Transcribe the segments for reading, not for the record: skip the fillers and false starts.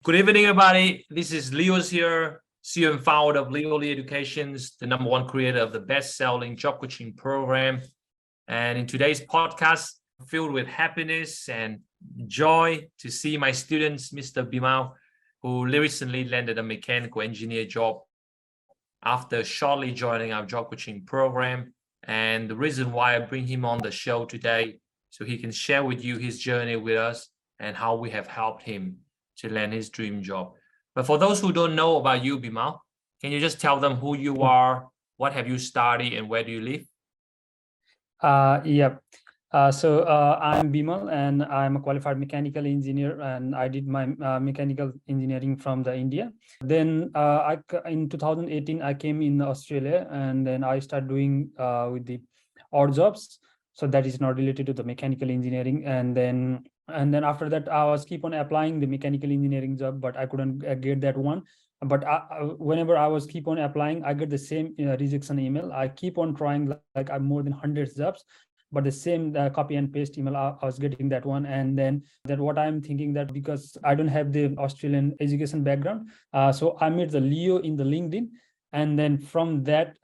Good evening, everybody. This is Leo's here, CEO and founder of 𝗲𝗂𝗍 Educations, the #1 creator of the best-selling job coaching program. And in today's podcast, filled with happiness and joy to see my students, Mr. Bimal, who recently landed a mechanical engineer job after shortly joining our job coaching program. And the reason why I bring him on the show today, so he can share with you his journey with us and how we have helped him to land his dream job. But for those who don't know about you, Bimal, can you just tell them who you are, what have you studied, and where do you live? I'm Bimal, and I'm a qualified mechanical engineer, and I did my mechanical engineering from the India. Then in 2018, I came in Australia, and then I started doing with the odd jobs. So that is not related to the mechanical engineering. And then after that, I was keep on applying the mechanical engineering job, but I couldn't get that one. But whenever I was keep on applying, I get the same rejection email. I keep on trying, like I'm more than 100 jobs, but the same copy and paste email, I was getting that one. And then what I'm thinking, that because I don't have the Australian education background, so I made the Leo in the LinkedIn. And then from that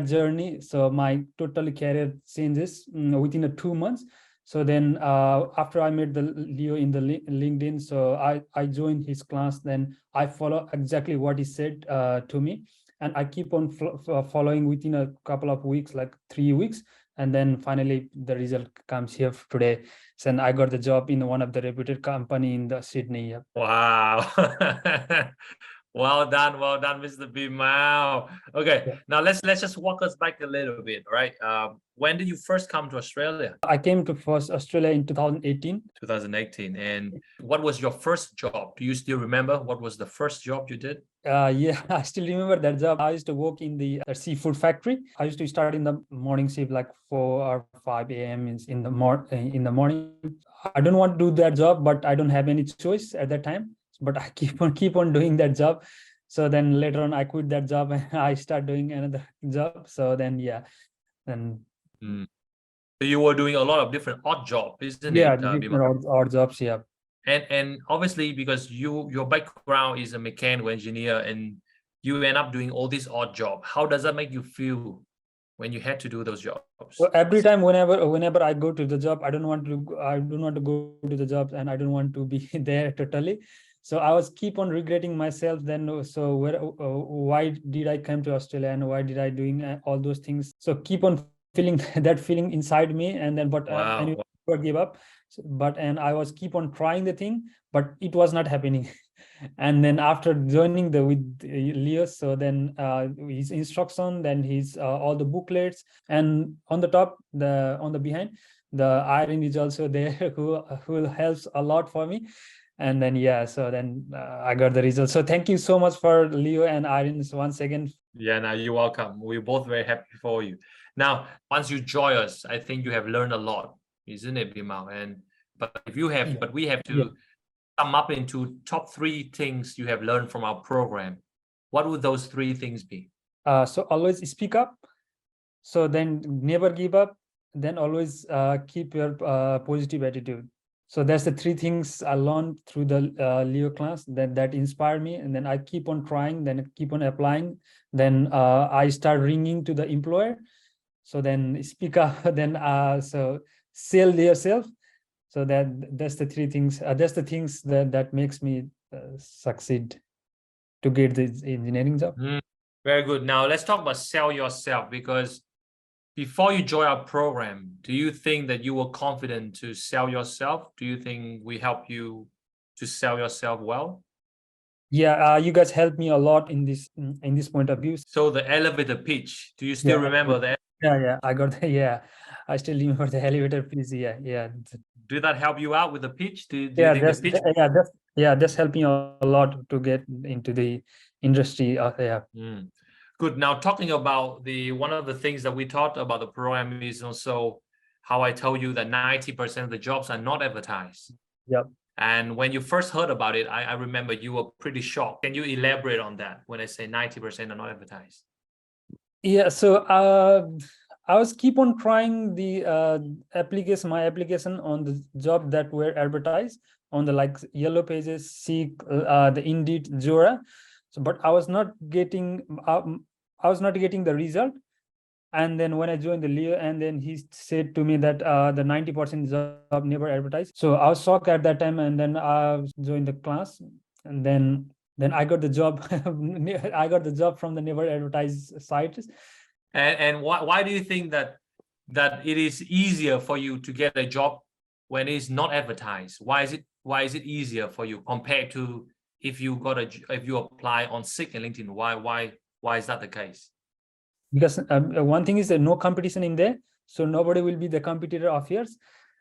journey, so my total career changes within 2 months. So then after I made the Leo in the LinkedIn, so I joined his class. Then I follow exactly what he said to me, and I keep on following within a couple of weeks, like 3 weeks. And then finally the result comes here today. So I got the job in one of the reputed company in the Sydney. Wow. Well done, Mr. Bimal. Okay, yeah. Now let's just walk us back a little bit, right? When did you first come to Australia? I came to first Australia in 2018. 2018. And what was your first job? Do you still remember what was the first job you did? Yeah, I still remember that job. I used to work in the seafood factory. I used to start in the morning shift, like 4 or 5 a.m. in the morning. I don't want to do that job, but I don't have any choice at that time. But I keep on doing that job. So then later on, I quit that job and I start doing another job. So then So you were doing a lot of different odd jobs, isn't it? Yeah, different odd jobs. Yeah. And obviously, because your background is a mechanical engineer and you end up doing all these odd jobs, how does that make you feel when you had to do those jobs? So every time, whenever I go to the job, I don't want to go to the job, and I don't want to be there totally. So I was keep on regretting myself. Then so why did I come to Australia, and why did I doing all those things? So keep on feeling that feeling inside me, and then I never give up. And I was keep on trying the thing, but it was not happening. And then after joining with Leo, so then his instruction, then his all the booklets, and on the top, on the behind, the iron is also there who helps a lot for me. And then so then I got the result. So thank you so much for Leo and Iron once again. Yeah, now you're welcome. We're both very happy for you. Now, once you join us, I think you have learned a lot, isn't it, Bimal? But we have to sum up into top 3 things you have learned from our program. What would those 3 things be? So always speak up. So then never give up. Then always keep your positive attitude. So that's the 3 things I learned through the Leo class that inspired me. And then I keep on trying, then keep on applying. Then I start ringing to the employer. So then speak up, then so sell yourself. So that's the 3 things. That's the things that makes me succeed to get this engineering job. Very good. Now let's talk about sell yourself, because before you join our program, do you think that you were confident to sell yourself? Do you think we help you to sell yourself well? Yeah, you guys helped me a lot in this point of view. So the elevator pitch, do you still remember that? Yeah, I got that. Yeah, I still remember the elevator pitch. Yeah. Did that help you out with the pitch? That's helping a lot to get into the industry. Good. Now, talking about one of the things that we talked about the program is also how I told you that 90% of the jobs are not advertised. Yep. And when you first heard about it, I remember you were pretty shocked. Can you elaborate on that when I say 90% are not advertised? Yeah, so I was keep on trying the my application on the job that were advertised, on the like yellow pages, Seek, the Indeed, Jora. So, but I was not getting the result. And then when I joined the Leo, and then he said to me that the 90% job never advertised. So I was shocked at that time, and then I joined the class, and then I got the job. I got the job from the never advertised site. And why do you think that it is easier for you to get a job when it's not advertised? Why is it easier for you compared to if you apply on Seek and LinkedIn? Why is that the case? Because one thing is that no competition in there, so nobody will be the competitor of yours.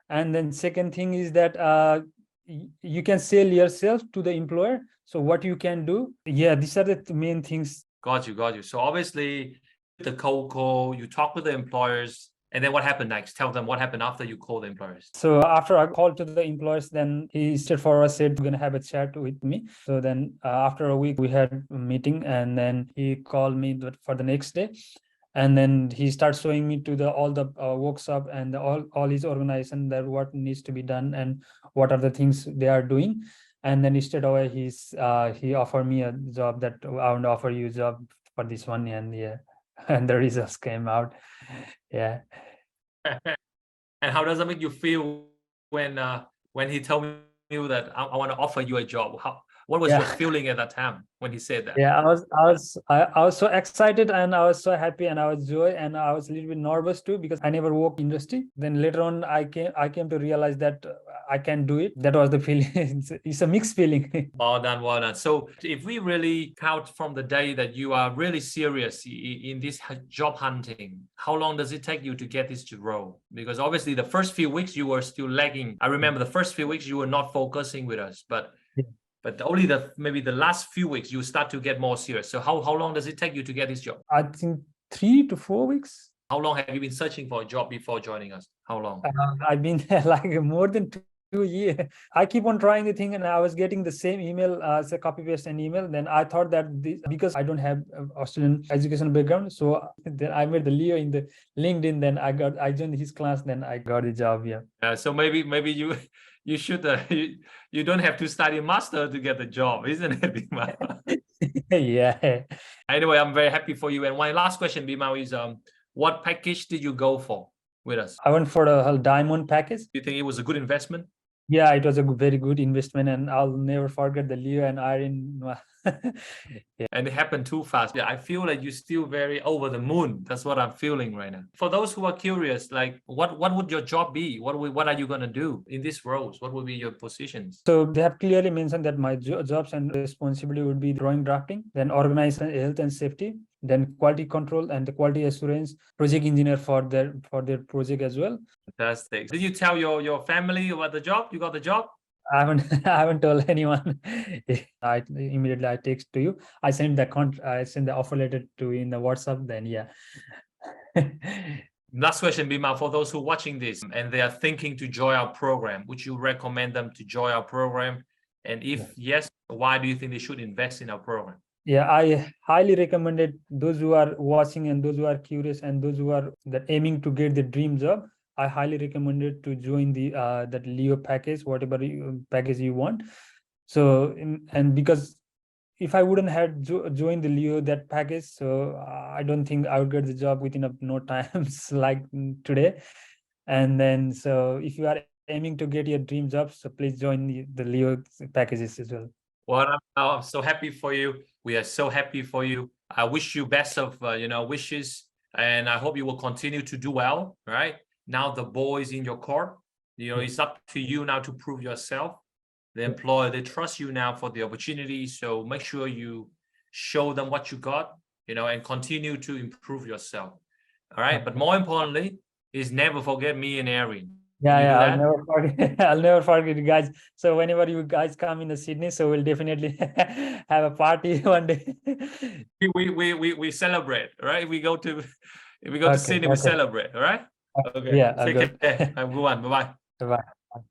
And then second thing is that you can sell yourself to the employer. So what you can do, these are the main things. Got you. So obviously the cold call, you talk with the employers, and then what happened next? Tell them what happened after you call the employers. So after I called to the employers, then he straightforward said, "We're going to have a chat with me." So then after a week, we had a meeting, and then he called me for the next day. And then he starts showing me to all the workshop and all his organization, that what needs to be done and what are the things they are doing. And then straight away he offered me a job, that I want to offer you a job for this one. And and the results came out. Yeah. And how does that make you feel when he told you that I want to offer you a job? What was your feeling at that time when he said that? Yeah, I was so excited, and I was so happy, and I was joy, and I was a little bit nervous too, because I never worked industry. Then later on, I came to realize that I can do it. That was the feeling. It's a mixed feeling. Well done. So if we really count from the day that you are really serious in this job hunting, how long does it take you to get this role? Because obviously the first few weeks you were still lagging. I remember the first few weeks you were not focusing with us, but only maybe the last few weeks you start to get more serious. So how long does it take you to get this job? I think 3 to 4 weeks. How long have you been searching for a job before joining us? How long? I've been like more than 2 years. I keep on trying the thing, and I was getting the same email, say copy paste an email. Then I thought that because I don't have Australian education background, so then I made the Leo in the LinkedIn. Then I joined his class. Then I got the job. Yeah. So maybe you should you don't have to study master to get the job, isn't it, Bimal? Yeah. Anyway, I'm very happy for you. And my last question, Bimal, is what package did you go for with us? I went for the whole diamond package. Do you think it was a good investment? Yeah, it was a very good investment, and I'll never forget the Leo and Irene. And it happened too fast. I feel like you're still very over the moon. That's what I'm feeling right now. For those who are curious, like what would your job be? What are you going to do in these roles? What will be your positions? So they have clearly mentioned that my jobs and responsibility would be drawing drafting, then organization, health and safety, then quality control and the quality assurance, project engineer for their project as well. Fantastic. Did you tell your family about the job? You got the job? I haven't told anyone. I immediately text to you. I sent the offer letter to you in the WhatsApp. Then Last question, Bimal, for those who are watching this and they are thinking to join our program, would you recommend them to join our program? And if yes, why do you think they should invest in our program? Yeah, I highly recommend it. Those who are watching and those who are curious and those who are aiming to get the dream job, I highly recommend it to join the that Leo package, whatever package you want. So and because if I wouldn't have joined the Leo that package, so I don't think I would get the job within no times like today. And then so if you are aiming to get your dream job, so please join the Leo packages as well. Well, I'm so happy for you. We are so happy for you. I wish you best of wishes, and I hope you will continue to do well. Right now, the ball is in your court. It's up to you now to prove yourself. The employer, they trust you now for the opportunity. So make sure you show them what you got, and continue to improve yourself. All right. But more importantly, is never forget me and Erin. I'll never forget. I'll never forget you guys. So whenever you guys come in Sydney, so we'll definitely have a party one day. We celebrate, right? We go to Sydney, we celebrate, all right? Okay. Yeah. Take care. Have a good one. Bye-bye. Bye-bye.